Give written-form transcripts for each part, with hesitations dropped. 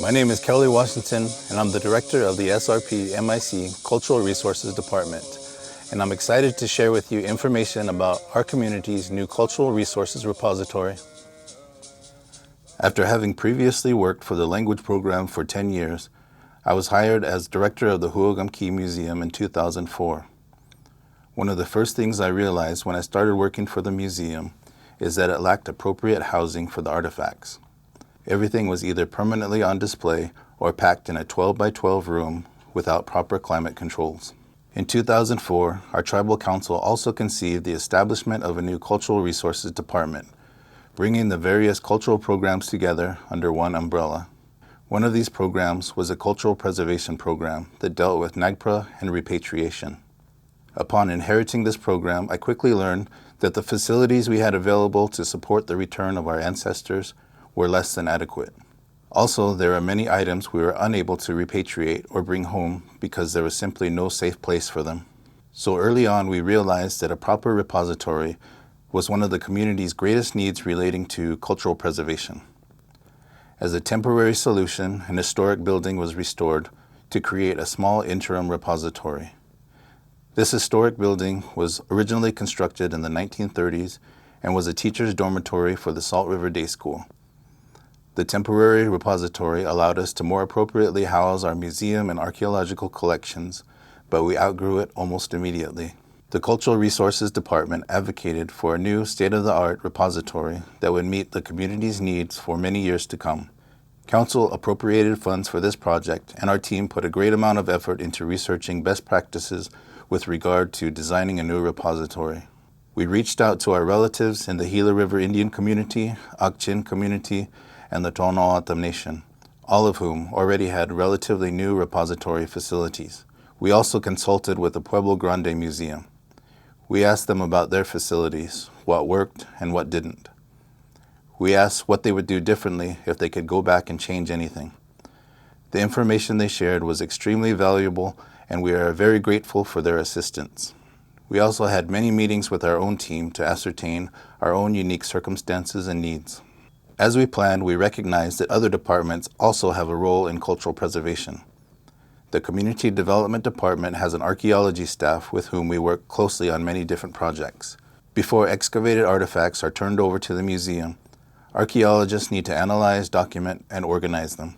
My name is Kelly Washington, and I'm the director of the SRP MIC Cultural Resources Department. And I'm excited to share with you information about our community's new Cultural Resources Repository. After having previously worked for the language program for 10 years, I was hired as director of the O'odham Museum in 2004. One of the first things I realized when I started working for the museum is that it lacked appropriate housing for the artifacts. Everything was either permanently on display or packed in a 12 by 12 room without proper climate controls. In 2004, our tribal council also conceived the establishment of a new Cultural Resources Department, bringing the various cultural programs together under one umbrella. One of these programs was a cultural preservation program that dealt with Nagpra and repatriation. Upon inheriting this program, I quickly learned that the facilities we had available to support the return of our ancestors were less than adequate. Also, there are many items we were unable to repatriate or bring home because there was simply no safe place for them. So early on, we realized that a proper repository was one of the community's greatest needs relating to cultural preservation. As a temporary solution, an historic building was restored to create a small interim repository. This historic building was originally constructed in the 1930s and was a teacher's dormitory for the Salt River Day School. The temporary repository allowed us to more appropriately house our museum and archaeological collections, but we outgrew it almost immediately. The Cultural Resources Department advocated for a new state-of-the-art repository that would meet the community's needs for many years to come. Council appropriated funds for this project, and our team put a great amount of effort into researching best practices with regard to designing a new repository. We reached out to our relatives in the Gila River Indian community, Akchin community, and the O'odham Nation, all of whom already had relatively new repository facilities. We also consulted with the Pueblo Grande Museum. We asked them about their facilities, what worked and what didn't. We asked what they would do differently if they could go back and change anything. The information they shared was extremely valuable, and we are very grateful for their assistance. We also had many meetings with our own team to ascertain our own unique circumstances and needs. As we planned, we recognized that other departments also have a role in cultural preservation. The Community Development Department has an archaeology staff with whom we work closely on many different projects. Before excavated artifacts are turned over to the museum, archaeologists need to analyze, document, and organize them.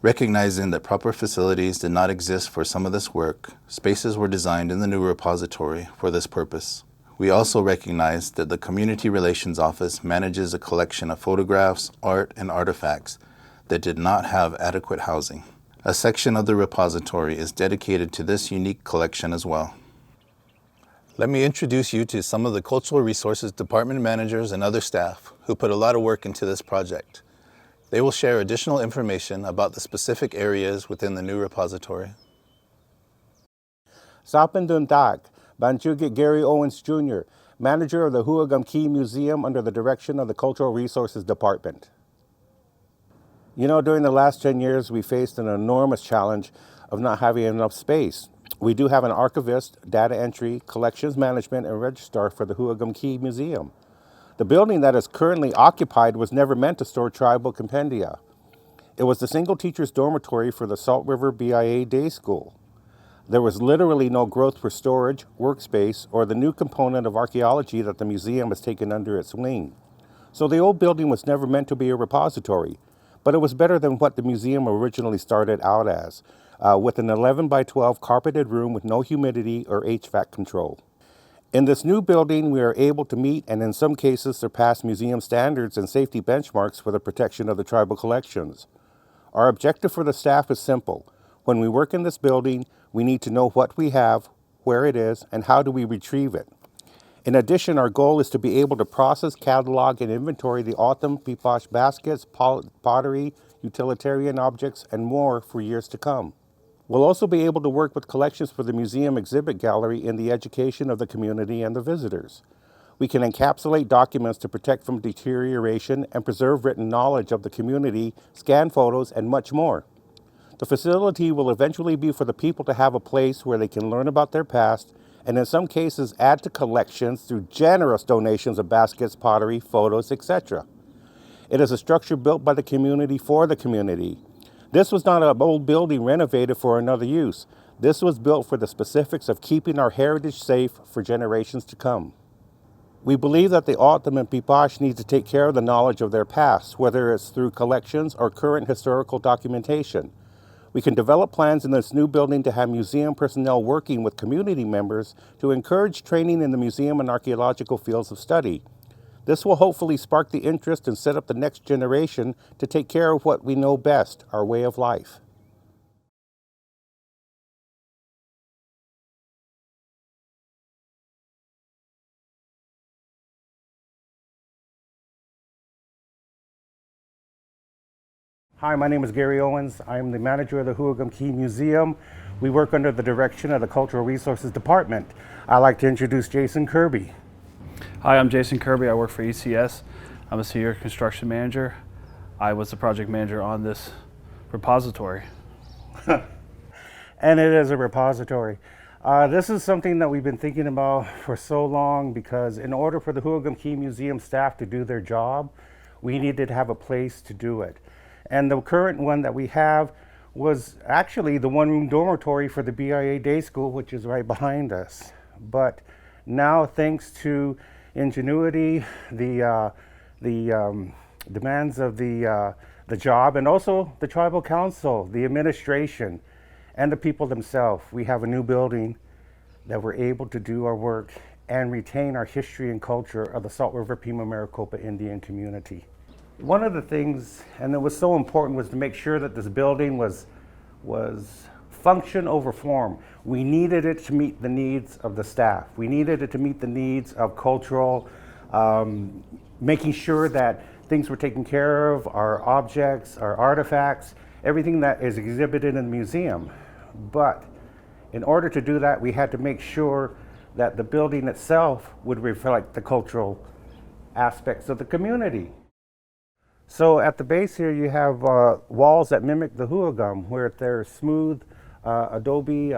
Recognizing that proper facilities did not exist for some of this work, spaces were designed in the new repository for this purpose. We also recognized that the Community Relations Office manages a collection of photographs, art, and artifacts that did not have adequate housing. A section of the repository is dedicated to this unique collection as well. Let me introduce you to some of the Cultural Resources Department managers and other staff who put a lot of work into this project. They will share additional information about the specific areas within the new repository. Sapinduntak, Banchugit Gary Owens Jr., manager of the O'odham Museum under the direction of the Cultural Resources Department. You know, during the last 10 years, we faced an enormous challenge of not having enough space. We do have an archivist, data entry, collections management, and registrar for the O'odham Museum. The building that is currently occupied was never meant to store tribal compendia. It was the single teacher's dormitory for the Salt River BIA Day School. There was literally no growth for storage, workspace, or the new component of archaeology that the museum has taken under its wing. So the old building was never meant to be a repository, but it was better than what the museum originally started out as, with an 11 by 12 carpeted room with no humidity or HVAC control. In this new building, we are able to meet and in some cases surpass museum standards and safety benchmarks for the protection of the tribal collections. Our objective for the staff is simple. When we work in this building, we need to know what we have, where it is, and how do we retrieve it. In addition, our goal is to be able to process, catalog, and inventory the O'odham and Piipaash baskets, pottery, utilitarian objects, and more for years to come. We'll also be able to work with collections for the museum exhibit gallery in the education of the community and the visitors. We can encapsulate documents to protect from deterioration and preserve written knowledge of the community, scan photos, and much more. The facility will eventually be for the people to have a place where they can learn about their past and in some cases add to collections through generous donations of baskets, pottery, photos, etc. It is a structure built by the community for the community. This was not an old building renovated for another use. This was built for the specifics of keeping our heritage safe for generations to come. We believe that the O'odham and Piipaash need to take care of the knowledge of their past, whether it's through collections or current historical documentation. We can develop plans in this new building to have museum personnel working with community members to encourage training in the museum and archaeological fields of study. This will hopefully spark the interest and set up the next generation to take care of what we know best, our way of life. Hi, my name is Gary Owens. I'm the manager of the O'odham Museum. We work under the direction of the Cultural Resources Department. I'd like to introduce Jason Kirby. Hi, I'm Jason Kirby. I work for ECS. I'm a senior construction manager. I was the project manager on this repository. And it is a repository. This is something that we've been thinking about for so long because in order for the O'odham Museum staff to do their job, we needed to have a place to do it. And the current one that we have was actually the one-room dormitory for the BIA day school, which is right behind us. But now, thanks to ingenuity, the demands of the job, and also the tribal council, the administration, and the people themselves, we have a new building that we're able to do our work and retain our history and culture of the Salt River Pima-Maricopa Indian community. One of the things, and it was so important, was to make sure that this building was function over form. We needed it to meet the needs of the staff. We needed it to meet the needs of cultural, making sure that things were taken care of, our objects, our artifacts, everything that is exhibited in the museum. But in order to do that, we had to make sure that the building itself would reflect the cultural aspects of the community. So at the base here, you have walls that mimic the O'odham, where they're smooth adobe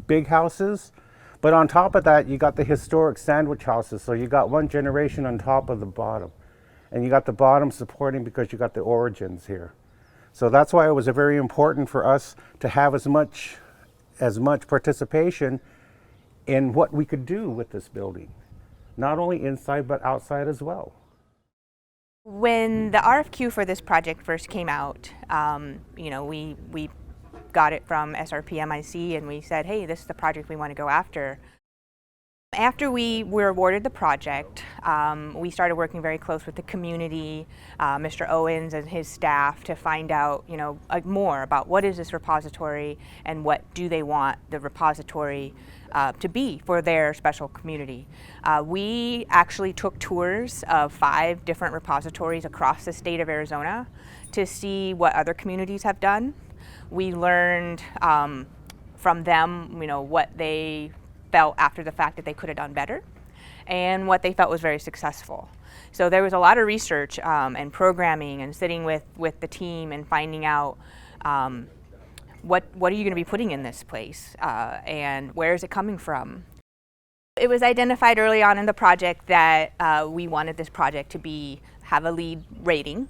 big houses. But on top of that, you got the historic sandwich houses. So you got one generation on top of the bottom. And you got the bottom supporting because you got the origins here. So that's why it was very important for us to have as much participation in what we could do with this building. Not only inside, but outside as well. When the RFQ for this project first came out, we got it from SRPMIC and we said, hey, this is the project we want to go after. After we were awarded the project, we started working very close with the community, Mr. Owens and his staff, to find out, more about what is this repository and what do they want the repository to be for their special community. We actually took tours of 5 different repositories across the state of Arizona to see what other communities have done. We learned from them, what they felt after the fact that they could have done better and what they felt was very successful. So there was a lot of research and programming and sitting with the team and finding out what are you going to be putting in this place and where is it coming from. It was identified early on in the project that we wanted this project to have a LEED rating.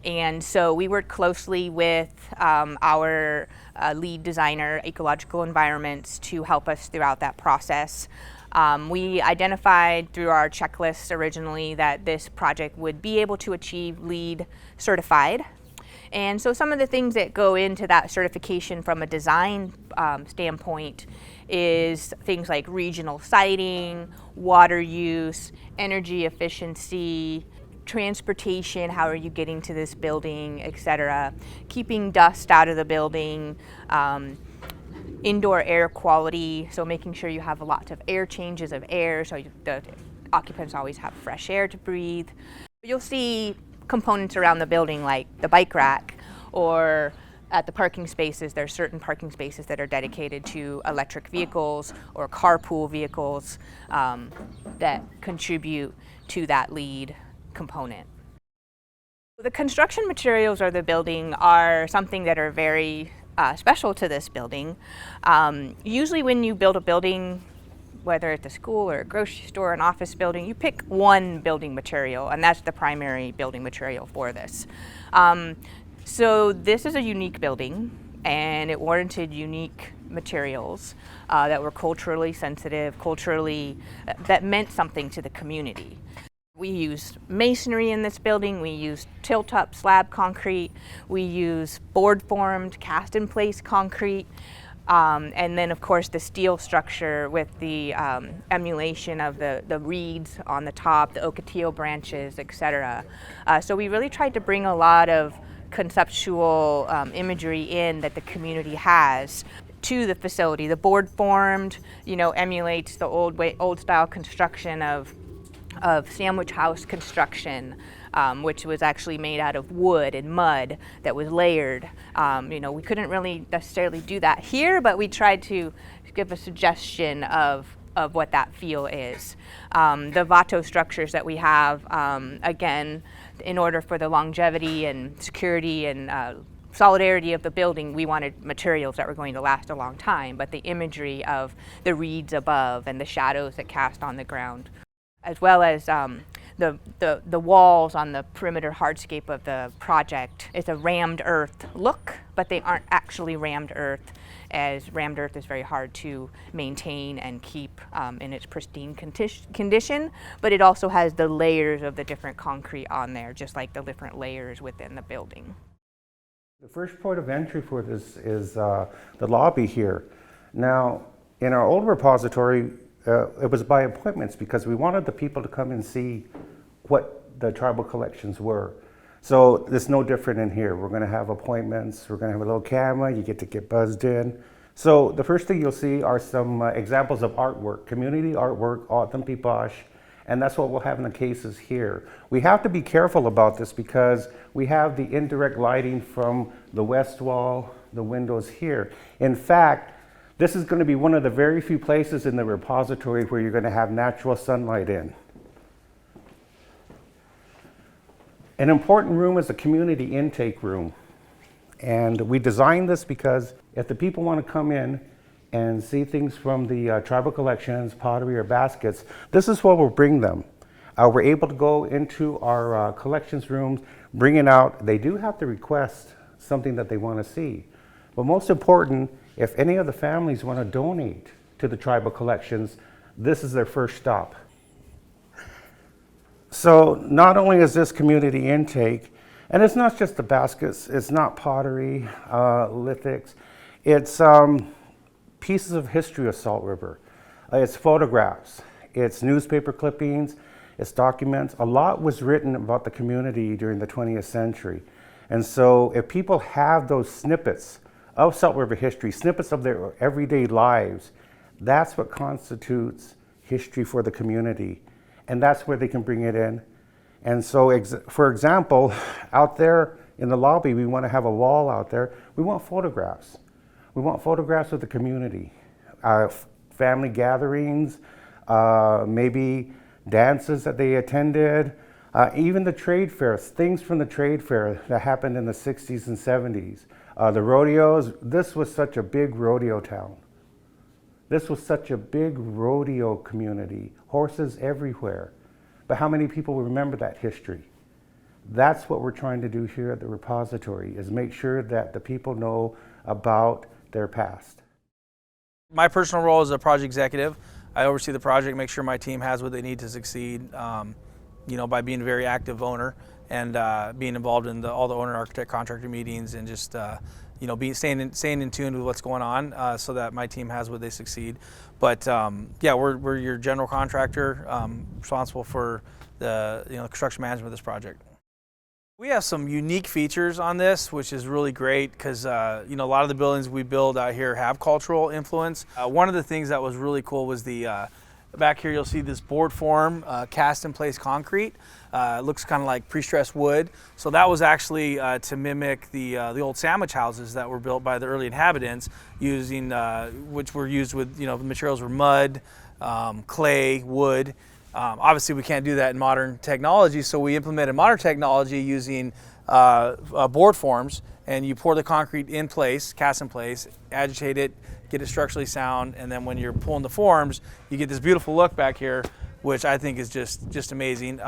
And so we worked closely with our lead designer, Ecological Environments, to help us throughout that process. We identified through our checklist originally that this project would be able to achieve LEED certified. And so some of the things that go into that certification from a design standpoint is things like regional siting, water use, energy efficiency, transportation, how are you getting to this building, etc. Keeping dust out of the building, indoor air quality, so making sure you have lots of air changes of air so the occupants always have fresh air to breathe. You'll see components around the building like the bike rack or at the parking spaces, there are certain parking spaces that are dedicated to electric vehicles or carpool vehicles that contribute to that LEED component. The construction materials of the building are something that are very special to this building. Usually when you build a building, whether it's a school or a grocery store, an office building, you pick one building material, and that's the primary building material for this. So this is a unique building, and it warranted unique materials that were culturally sensitive, that meant something to the community. We used masonry in this building, we used tilt-up slab concrete, we used board-formed, cast-in-place concrete, and then of course the steel structure with the emulation of the reeds on the top, the ocotillo branches, etc. So we really tried to bring a lot of conceptual imagery in that the community has to the facility. The board formed, emulates the old style construction of sandwich house construction, which was actually made out of wood and mud that was layered. We couldn't really necessarily do that here, but we tried to give a suggestion of what that feel is. The Vato structures that we have, again, in order for the longevity and security and solidarity of the building, we wanted materials that were going to last a long time, but the imagery of the reeds above and the shadows that cast on the ground, as well as the walls on the perimeter hardscape of the project. It's a rammed earth look, but they aren't actually rammed earth, as rammed earth is very hard to maintain and keep in its pristine condition, but it also has the layers of the different concrete on there, just like the different layers within the building. The first point of entry for this is the lobby here. Now, in our old repository, it was by appointments because we wanted the people to come and see what the tribal collections were. So it's no different in here. We're going to have appointments, we're going to have a little camera, you get buzzed in. So the first thing you'll see are some examples of artwork, community artwork, O'odham and Piipaash, and that's what we'll have in the cases here. We have to be careful about this because we have the indirect lighting from the west wall, the windows here. In fact, this is going to be one of the very few places in the repository where you're going to have natural sunlight in. An important room is the community intake room. And we designed this because if the people want to come in and see things from the tribal collections, pottery or baskets, this is where we'll bring them. We're able to go into our collections rooms, bring it out. They do have to request something that they want to see. But most important, if any of the families want to donate to the tribal collections, this is their first stop. So not only is this community intake, and it's not just the baskets, it's not pottery, lithics, it's pieces of history of Salt River. It's photographs, it's newspaper clippings, it's documents. A lot was written about the community during the 20th century. And so if people have those snippets of Salt River history, snippets of their everyday lives, that's what constitutes history for the community. And that's where they can bring it in. And so, for example, out there in the lobby, we want to have a wall out there. We want photographs. We want photographs of the community, family gatherings, maybe dances that they attended, even the trade fairs, things from the trade fair that happened in the 60s and 70s. The rodeos, this was such a big rodeo town. This was such a big rodeo community, horses everywhere. But how many people remember that history? That's what we're trying to do here at the repository, is make sure that the people know about their past. My personal role as a project executive, I oversee the project, make sure my team has what they need to succeed, by being a very active owner and being involved in all the owner, architect, contractor meetings, and just staying in tune with what's going on so that my team has what they succeed. But we're your general contractor, responsible for the construction management of this project. We have some unique features on this, which is really great because a lot of the buildings we build out here have cultural influence. One of the things that was really cool was the Back here you'll see this board form, cast in place concrete. It looks kind of like pre-stressed wood. So that was actually to mimic the old sandwich houses that were built by the early inhabitants, using which were used with, the materials were mud, clay, wood. Obviously we can't do that in modern technology, so we implemented modern technology using board forms, and you pour the concrete in place, cast in place, agitate it, get it structurally sound, and then when you're pulling the forms, you get this beautiful look back here, which I think is just amazing.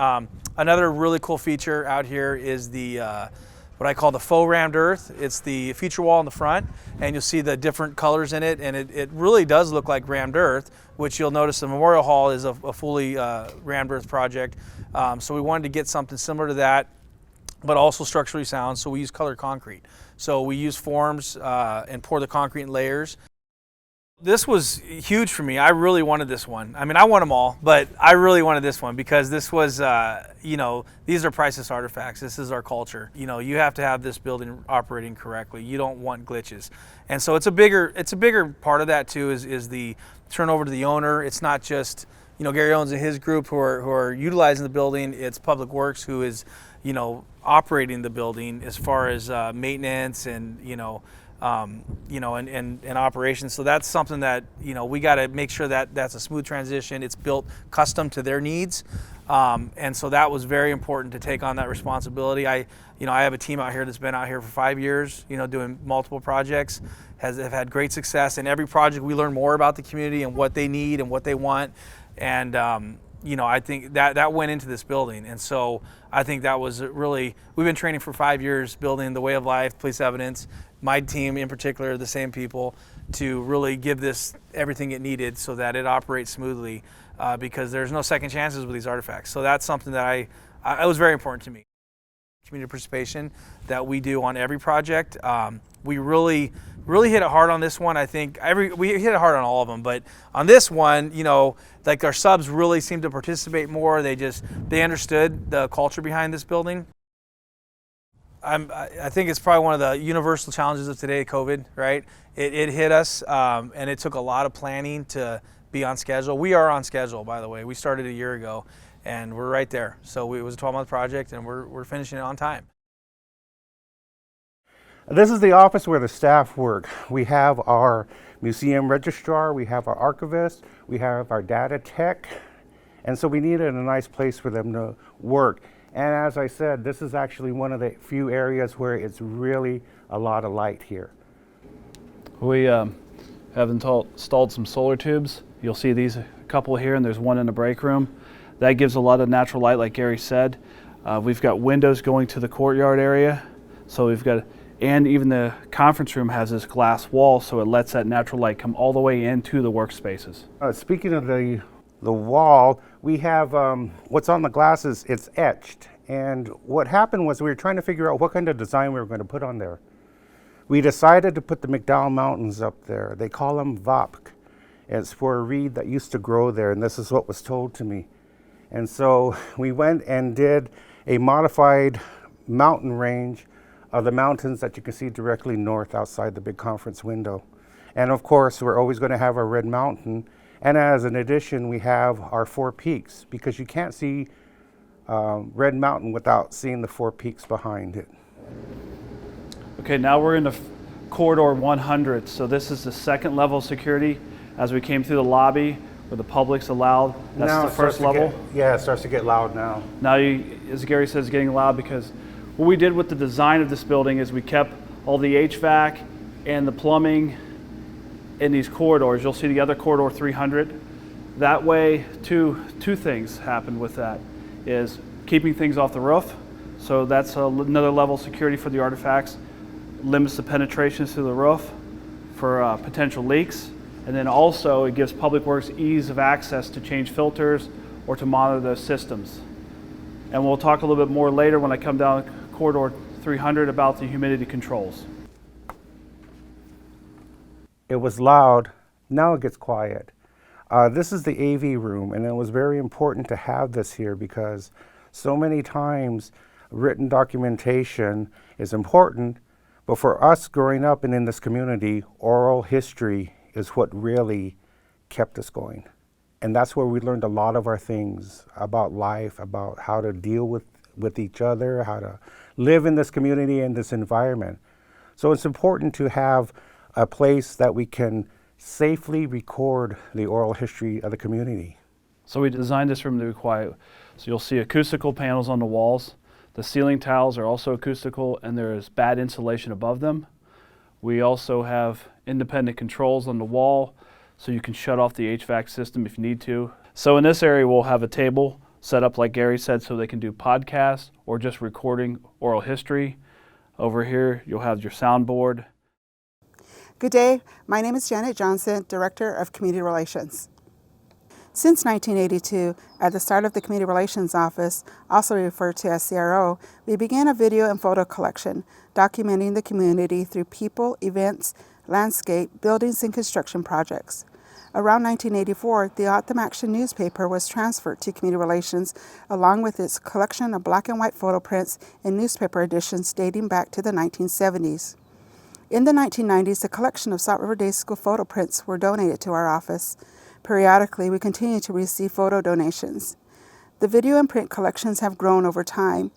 Another really cool feature out here is the what I call the faux rammed earth. It's the feature wall in the front, and you'll see the different colors in it, and it really does look like rammed earth, which you'll notice the Memorial Hall is a fully rammed earth project. So we wanted to get something similar to that, but also structurally sound, so we use colored concrete. So we use forms and pour the concrete in layers. This was huge for me. I really wanted this one. I mean, I want them all, but I really wanted this one because this was, these are priceless artifacts. This is our culture. You have to have this building operating correctly. You don't want glitches. And so it's a bigger part of that too is the turnover to the owner. It's not just, Gary Owens and his group who are utilizing the building. It's Public Works who is, operating the building as far as maintenance and, and operations. So that's something that, we got to make sure that that's a smooth transition. It's built custom to their needs. And so that was very important to take on that responsibility. I have a team out here that's been out here for 5 years, doing multiple projects, have had great success. In every project, we learn more about the community and what they need and what they want. And, I think that went into this building. And so I think that was really, we've been training for 5 years, building the way of life, police evidence. My team in particular, the same people, to really give this everything it needed so that it operates smoothly, because there's no second chances with these artifacts. So that's something that it was very important to me. Community participation that we do on every project. We really hit it hard on this one. I think we hit it hard on all of them, but on this one, like our subs really seemed to participate more. They understood the culture behind this building. I think it's probably one of the universal challenges of today, COVID, right? It hit us, and it took a lot of planning to be on schedule. We are on schedule, by the way. We started a year ago, and we're right there. So it was a 12-month project, and we're finishing it on time. This is the office where the staff work. We have our museum registrar, we have our archivist, we have our data tech, and so we needed a nice place for them to work. And as I said, this is actually one of the few areas where it's really a lot of light here. We have installed some solar tubes. You'll see these, a couple here, and there's one in the break room. That gives a lot of natural light, like Gary said. We've got windows going to the courtyard area. So and even the conference room has this glass wall, so it lets that natural light come all the way into the workspaces. Speaking of the wall, we have what's on the glasses, it's etched. And what happened was we were trying to figure out what kind of design we were going to put on there. We decided to put the Mcdowell Mountains up there. They call them VOPK. It's for a reed that used to grow there, and this is what was told to me. And so we went and did a modified mountain range of the mountains that you can see directly north outside the big conference window. And of course, we're always going to have our red mountain. And as an addition, we have our 4 peaks, because you can't see Red Mountain without seeing the 4 peaks behind it. Okay, now we're in the corridor 100. So this is the second level of security. As we came through the lobby where the public's allowed, that's now the first level. Yeah, it starts to get loud now. Now, as Gary says, it's getting loud because what we did with the design of this building is we kept all the HVAC and the plumbing in these corridors. You'll see the other corridor 300. That way, two things happened with that, is keeping things off the roof. So that's another level of security for the artifacts. Limits the penetrations through the roof for potential leaks. And then also it gives Public Works ease of access to change filters or to monitor those systems. And we'll talk a little bit more later when I come down corridor 300 about the humidity controls. It was loud, now it gets quiet. This is the AV room, and it was very important to have this here because so many times written documentation is important, but for us growing up and in this community, oral history is what really kept us going. And that's where we learned a lot of our things about life, about how to deal with each other, how to live in this community and this environment. So it's important to have a place that we can safely record the oral history of the community. So we designed this room to be quiet. So you'll see acoustical panels on the walls. The ceiling tiles are also acoustical, and there is bad insulation above them. We also have independent controls on the wall, so you can shut off the HVAC system if you need to. So in this area, we'll have a table set up, like Gary said, so they can do podcasts or just recording oral history. Over here, you'll have your soundboard. Good day. My name is Janet Johnson, Director of Community Relations. Since 1982, at the start of the Community Relations Office, also referred to as CRO, we began a video and photo collection documenting the community through people, events, landscape, buildings, and construction projects. Around 1984, the O'odham Action newspaper was transferred to Community Relations along with its collection of black and white photo prints and newspaper editions dating back to the 1970s. In the 1990s, a collection of Salt River Day School photo prints were donated to our office. Periodically, we continue to receive photo donations. The video and print collections have grown over time.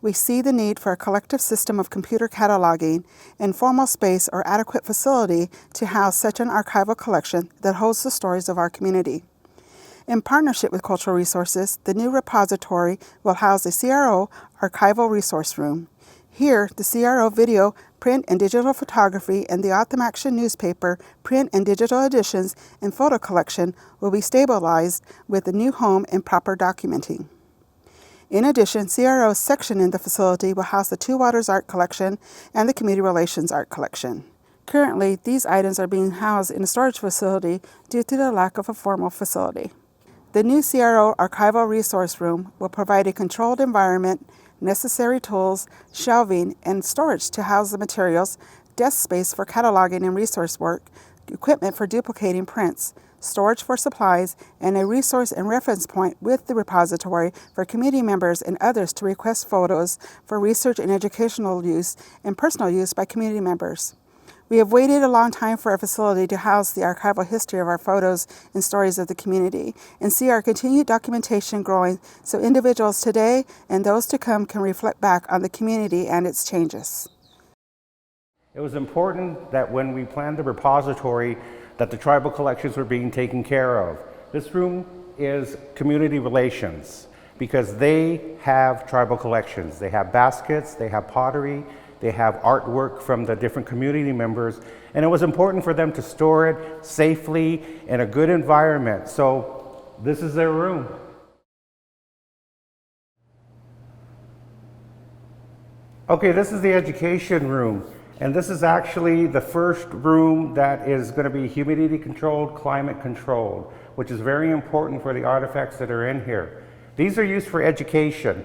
We see the need for a collective system of computer cataloging and formal space or adequate facility to house such an archival collection that holds the stories of our community. In partnership with Cultural Resources, the new repository will house a CRO archival resource room. Here, the CRO video, print and digital photography, and the O'odham Action newspaper, print and digital editions, and photo collection will be stabilized with a new home and proper documenting. In addition, CRO's section in the facility will house the Two Waters Art Collection and the Community Relations Art Collection. Currently, these items are being housed in a storage facility due to the lack of a formal facility. The new CRO Archival Resource Room will provide a controlled environment, necessary tools, shelving, and storage to house the materials, desk space for cataloging and resource work, equipment for duplicating prints, storage for supplies, and a resource and reference point with the repository for community members and others to request photos for research and educational use and personal use by community members. We have waited a long time for a facility to house the archival history of our photos and stories of the community and see our continued documentation growing so individuals today and those to come can reflect back on the community and its changes. It was important that when we planned the repository that the tribal collections were being taken care of. This room is community relations because they have tribal collections. They have baskets, they have pottery, they have artwork from the different community members, and it was important for them to store it safely in a good environment. So this is their room. Okay, this is the education room. And this is actually the first room that is going to be humidity controlled, climate controlled, which is very important for the artifacts that are in here. These are used for education.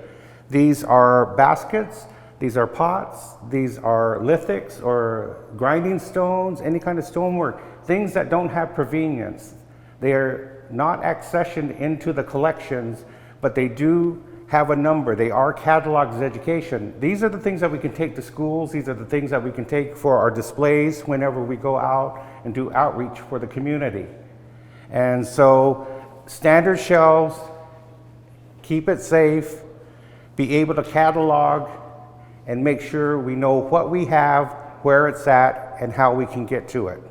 These are baskets, these are pots, these are lithics or grinding stones, any kind of stonework, things that don't have provenience. They are not accessioned into the collections, but they do have a number. They are cataloged as education. These are the things that we can take to schools. These are the things that we can take for our displays whenever we go out and do outreach for the community. And so standard shelves, keep it safe, be able to catalog and make sure we know what we have, where it's at, and how we can get to it.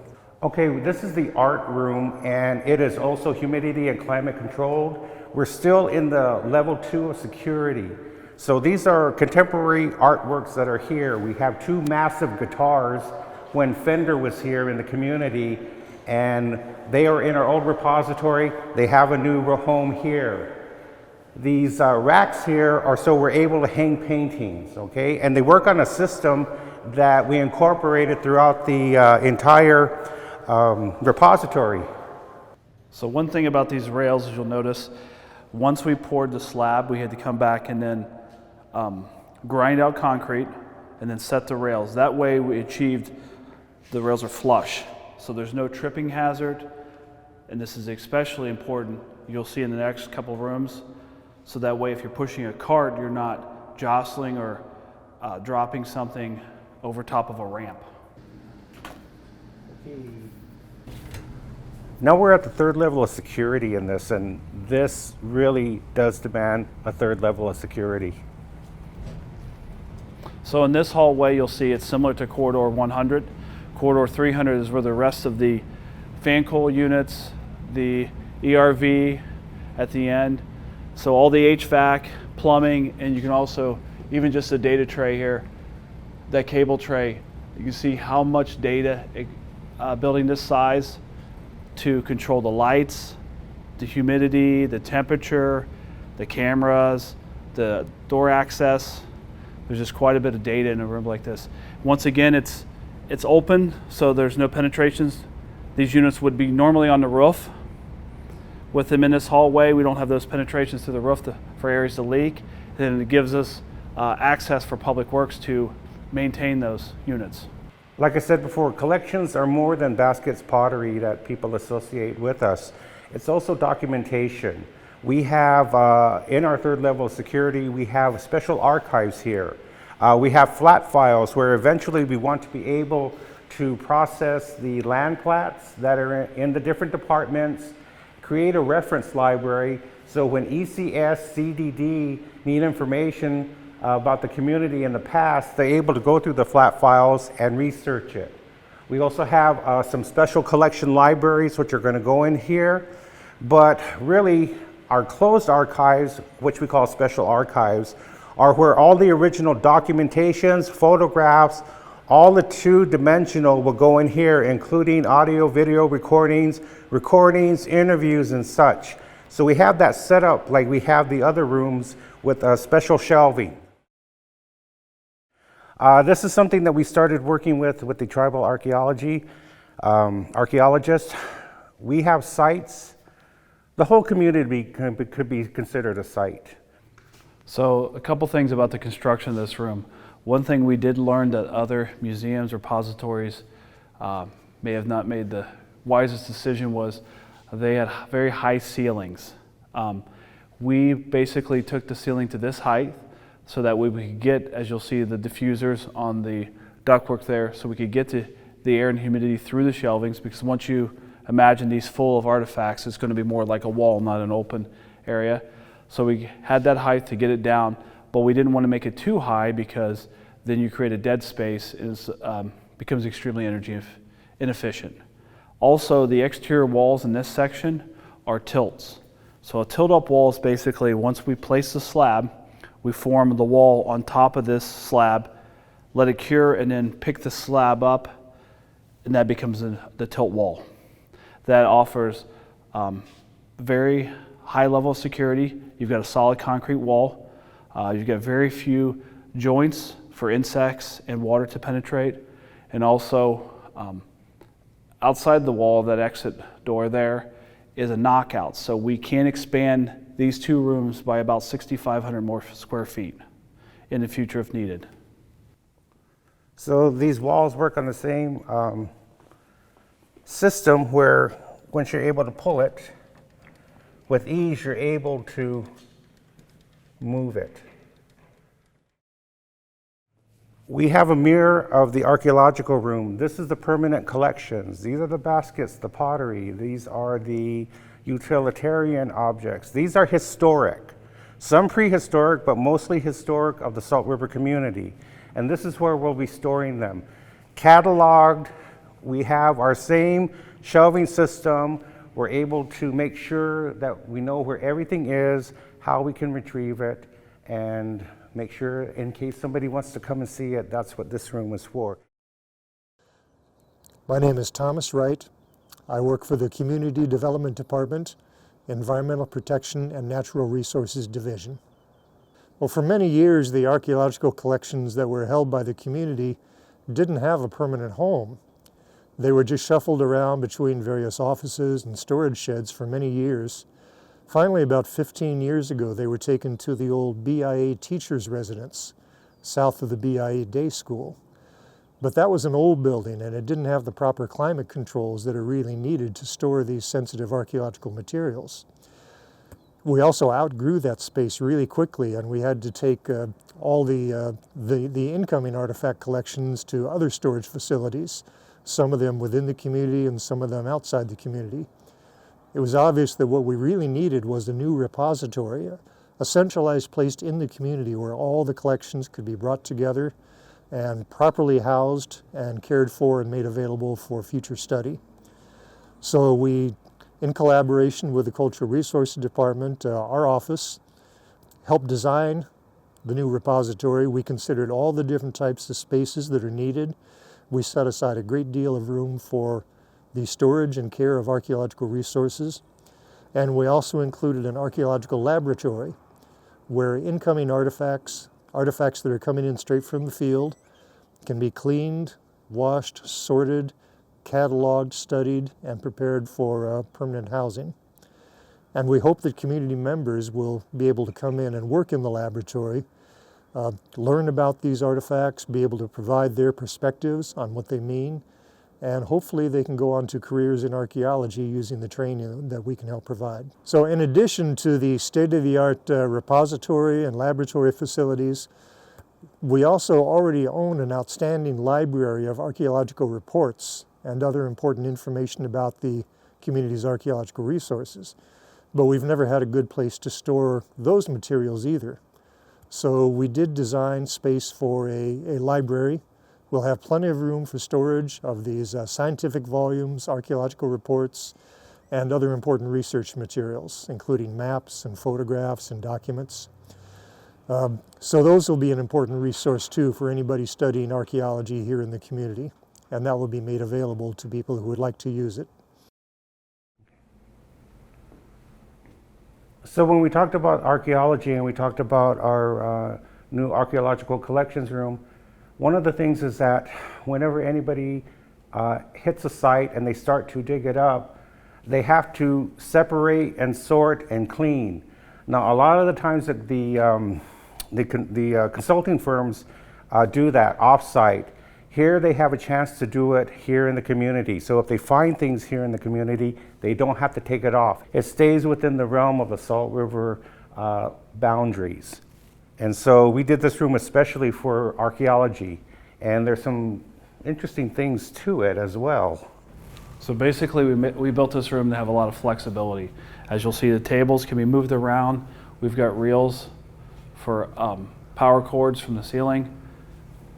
Okay, this is the art room, and it is also humidity and climate controlled. We're still in the level 2 of security. So these are contemporary artworks that are here. We have 2 massive guitars when Fender was here in the community, and they are in our old repository. They have a new home here. These racks here are so we're able to hang paintings, okay? And they work on a system that we incorporated throughout the entire repository. So one thing about these rails is you'll notice once we poured the slab, we had to come back and then grind out concrete and then set the rails. That way we achieved the rails are flush, so there's no tripping hazard, and this is especially important, you'll see in the next couple rooms, so that way if you're pushing a cart, you're not jostling or dropping something over top of a ramp. Now we're at the third level of security in this, and this really does demand a third level of security. So in this hallway, you'll see it's similar to Corridor 100. Corridor 300 is where the rest of the fan coil units, the ERV at the end. So all the HVAC, plumbing, and you can also, even just the data tray here, that cable tray, you can see how much data building this size to control the lights, the humidity, the temperature, the cameras, the door access. There's just quite a bit of data in a room like this. Once again, it's open, so there's no penetrations. These units would be normally on the roof. With them in this hallway, we don't have those penetrations through the roof for areas to leak. And it gives us access for Public Works to maintain those units. Like I said before, collections are more than baskets, pottery that people associate with us. It's also documentation. We have, in our third level of security, we have special archives here. We have flat files where eventually we want to be able to process the land plats that are in the different departments, create a reference library, so when ECS, CDD need information about the community in the past, they're able to go through the flat files and research it. We also have some special collection libraries which are going to go in here, but really our closed archives, which we call special archives, are where all the original documentations, photographs, all the two-dimensional will go in here, including audio, video recordings, interviews, and such. So we have that set up like we have the other rooms with special shelving. This is something that we started working with the tribal archaeologists. We have sites. The whole community could be considered a site. So a couple things about the construction of this room. One thing we did learn that other museums, repositories may have not made the wisest decision was they had very high ceilings. We basically took the ceiling to this height so that we could get, as you'll see, the diffusers on the ductwork there, so we could get to the air and humidity through the shelvings, because once you imagine these full of artifacts, it's going to be more like a wall, not an open area. So we had that height to get it down, but we didn't want to make it too high because then you create a dead space and it becomes extremely energy inefficient. Also, the exterior walls in this section are tilts. So a tilt-up wall is basically, once we place the slab, we form the wall on top of this slab, let it cure, and then pick the slab up, and that becomes the tilt wall. That offers very high level of security. You've got a solid concrete wall. You've got very few joints for insects and water to penetrate. And also, outside the wall, that exit door there is a knockout. So we can expand these two rooms by about 6,500 more square feet in the future if needed. So these walls work on the same system where once you're able to pull it, with ease you're able to move it. We have a mirror of the archaeological room. This is the permanent collections. These are the baskets, the pottery. These are the utilitarian objects. These are historic. Some prehistoric, but mostly historic of the Salt River community. And this is where we'll be storing them. Cataloged, we have our same shelving system. We're able to make sure that we know where everything is, how we can retrieve it, and make sure in case somebody wants to come and see it, that's what this room is for. My name is Thomas Wright. I work for the Community Development Department, Environmental Protection and Natural Resources Division. Well, for many years, the archaeological collections that were held by the community didn't have a permanent home. They were just shuffled around between various offices and storage sheds for many years. Finally, about 15 years ago, they were taken to the old BIA teacher's residence, south of the BIA day school. But that was an old building, and it didn't have the proper climate controls that are really needed to store these sensitive archaeological materials. We also outgrew that space really quickly, and we had to take all the incoming artifact collections to other storage facilities, some of them within the community and some of them outside the community. it was obvious that what we really needed was a new repository, a centralized place in the community where all the collections could be brought together and properly housed and cared for and made available for future study. So we, in collaboration with the Cultural Resources Department, our office, helped design the new repository. We considered all the different types of spaces that are needed. We set aside a great deal of room for the storage and care of archaeological resources. And we also included an archaeological laboratory where incoming artifacts that are coming in straight from the field, can be cleaned, washed, sorted, cataloged, studied, and prepared for permanent housing. And we hope that community members will be able to come in and work in the laboratory, learn about these artifacts, be able to provide their perspectives on what they mean, and hopefully they can go on to careers in archaeology using the training that we can help provide. So in addition to the state-of-the-art repository and laboratory facilities, we also already own an outstanding library of archaeological reports and other important information about the community's archaeological resources. But we've never had a good place to store those materials either. So we did design space for a library. We'll have plenty of room for storage of these scientific volumes, archaeological reports, and other important research materials, including maps and photographs and documents. So those will be an important resource too for anybody studying archaeology here in the community, and that will be made available to people who would like to use it. So when we talked about archaeology and we talked about our new archaeological collections room, one of the things is that whenever anybody hits a site and they start to dig it up, they have to separate and sort and clean. Now, a lot of the times that the consulting firms do that off-site. Here they have a chance to do it here in the community. So if they find things here in the community, they don't have to take it off. It stays within the realm of the Salt River boundaries. And so we did this room especially for archaeology, and there's some interesting things to it as well. So basically we built this room to have a lot of flexibility. As you'll see, the tables can be moved around. We've got reels for power cords from the ceiling.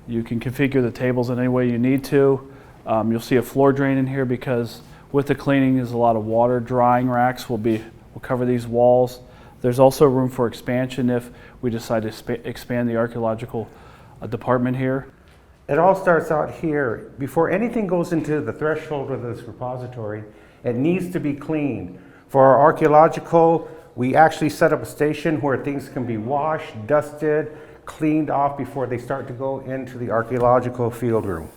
You can configure the tables in any way you need to. You'll see a floor drain in here because with the cleaning there's a lot of water. Drying racks will cover these walls. There's also room for expansion if we decide to expand the archaeological department here. It all starts out here. Before anything goes into the threshold of this repository, it needs to be cleaned. For our archaeological, we actually set up a station where things can be washed, dusted, cleaned off before they start to go into the archaeological field room.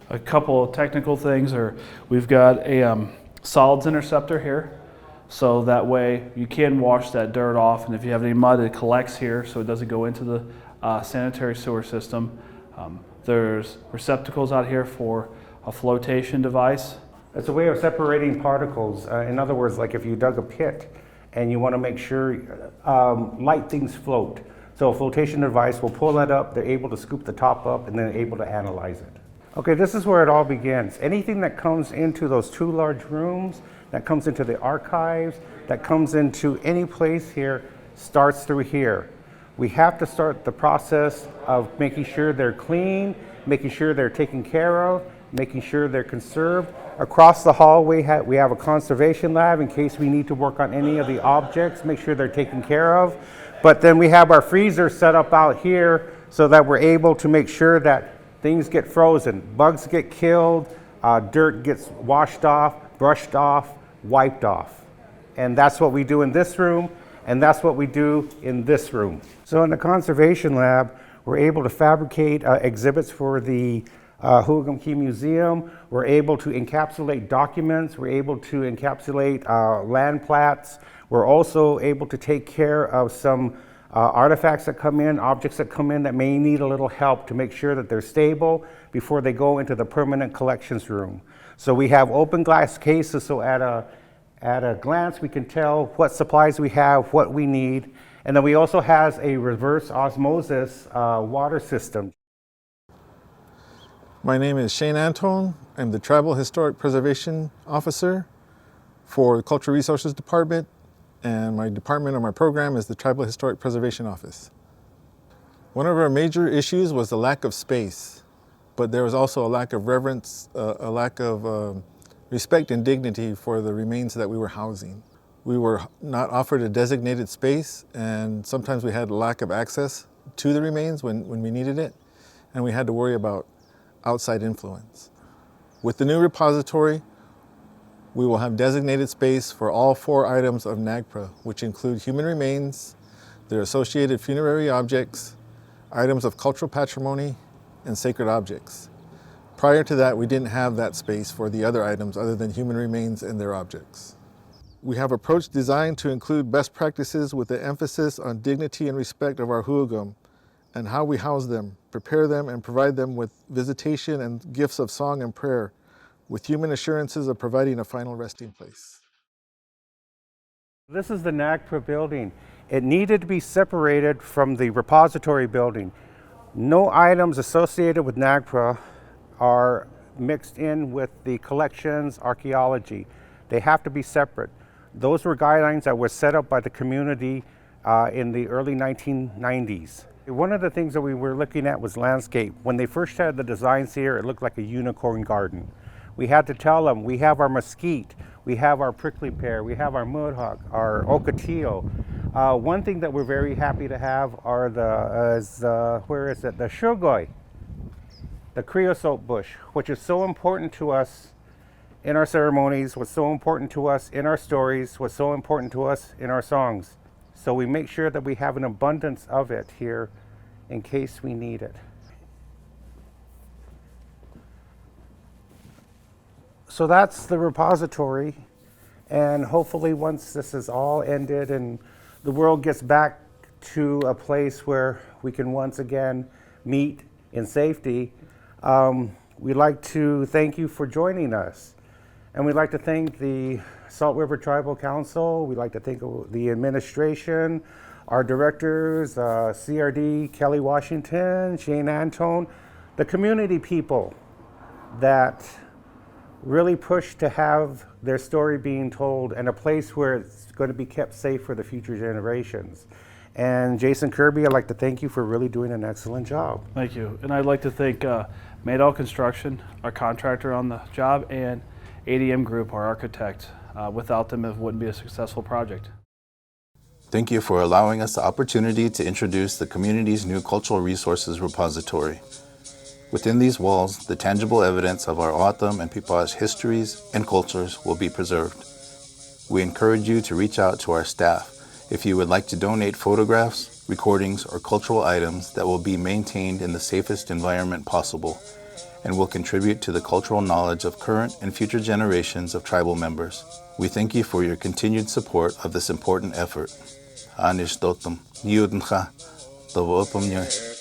A couple of technical things are we've got a solids interceptor here, so that way you can wash that dirt off, and if you have any mud it collects here so it doesn't go into the sanitary sewer system. There's receptacles out here for a flotation device. It's a way of separating particles. In other words, like if you dug a pit and you want to make sure light things float. So a flotation device will pull that up, they're able to scoop the top up, and then able to analyze it. Okay, this is where it all begins. Anything that comes into those two large rooms, that comes into the archives, that comes into any place here, starts through here. We have to start the process of making sure they're clean, making sure they're taken care of, making sure they're conserved. Across the hallway, we have a conservation lab in case we need to work on any of the objects, make sure they're taken care of. But then we have our freezer set up out here so that we're able to make sure that things get frozen, bugs get killed, dirt gets washed off, brushed off, wiped off. And that's what we do in this room, and that's what we do in this room. So in the conservation lab, we're able to fabricate exhibits for the O'odham Key Museum. We're able to encapsulate documents. We're able to encapsulate land plats. We're also able to take care of some artifacts that come in, objects that come in that may need a little help to make sure that they're stable before they go into the permanent collections room. So we have open glass cases, so at a glance we can tell what supplies we have, what we need, and then we also have a reverse osmosis water system. My name is Shane Antone. I'm the Tribal Historic Preservation Officer for the Cultural Resources Department, and my department or my program is the Tribal Historic Preservation Office. One of our major issues was the lack of space, but there was also a lack of reverence, a lack of respect and dignity for the remains that we were housing. We were not offered a designated space, and sometimes we had a lack of access to the remains when we needed it, and we had to worry about outside influence. With the new repository, we will have designated space for all 4 items of Nagpra, which include human remains, their associated funerary objects, items of cultural patrimony, and sacred objects. Prior to that, we didn't have that space for the other items other than human remains and their objects. We have approached design to include best practices with the emphasis on dignity and respect of our Ho'odham and how we house them, prepare them, and provide them with visitation and gifts of song and prayer, with human assurances of providing a final resting place. This is the Nagpra Building. It needed to be separated from the repository building. No items associated with Nagpra are mixed in with the collections, archaeology. They have to be separate. Those were guidelines that were set up by the community in the early 1990s. One of the things that we were looking at was landscape. When they first had the designs here, it looked like a unicorn garden. We had to tell them, we have our mesquite, we have our prickly pear, we have our mudhawk, our ocotillo. One thing that we're very happy to have are the shugoi, the creosote bush, which is so important to us in our ceremonies, was so important to us in our stories, was so important to us in our songs. So we make sure that we have an abundance of it here in case we need it. So that's the repository, and hopefully once this is all ended and the world gets back to a place where we can once again meet in safety, we'd like to thank you for joining us. And we'd like to thank the Salt River Tribal Council. We'd like to thank the administration, our directors, CRD, Kelly Washington, Shane Antone, the community people that really pushed to have their story being told and a place where it's going to be kept safe for the future generations. And Jason Kirby, I'd like to thank you for really doing an excellent job. Thank you. And I'd like to thank Mcdowell Construction, our contractor on the job, and ADM Group, our architect. Without them, it wouldn't be a successful project. Thank you for allowing us the opportunity to introduce the community's new cultural resources repository. Within these walls, the tangible evidence of our O'odham and Piipaash histories and cultures will be preserved. We encourage you to reach out to our staff if you would like to donate photographs, recordings, or cultural items that will be maintained in the safest environment possible and will contribute to the cultural knowledge of current and future generations of tribal members. We thank you for your continued support of this important effort. Anish dotum, niudncha, tavo opomnyoy.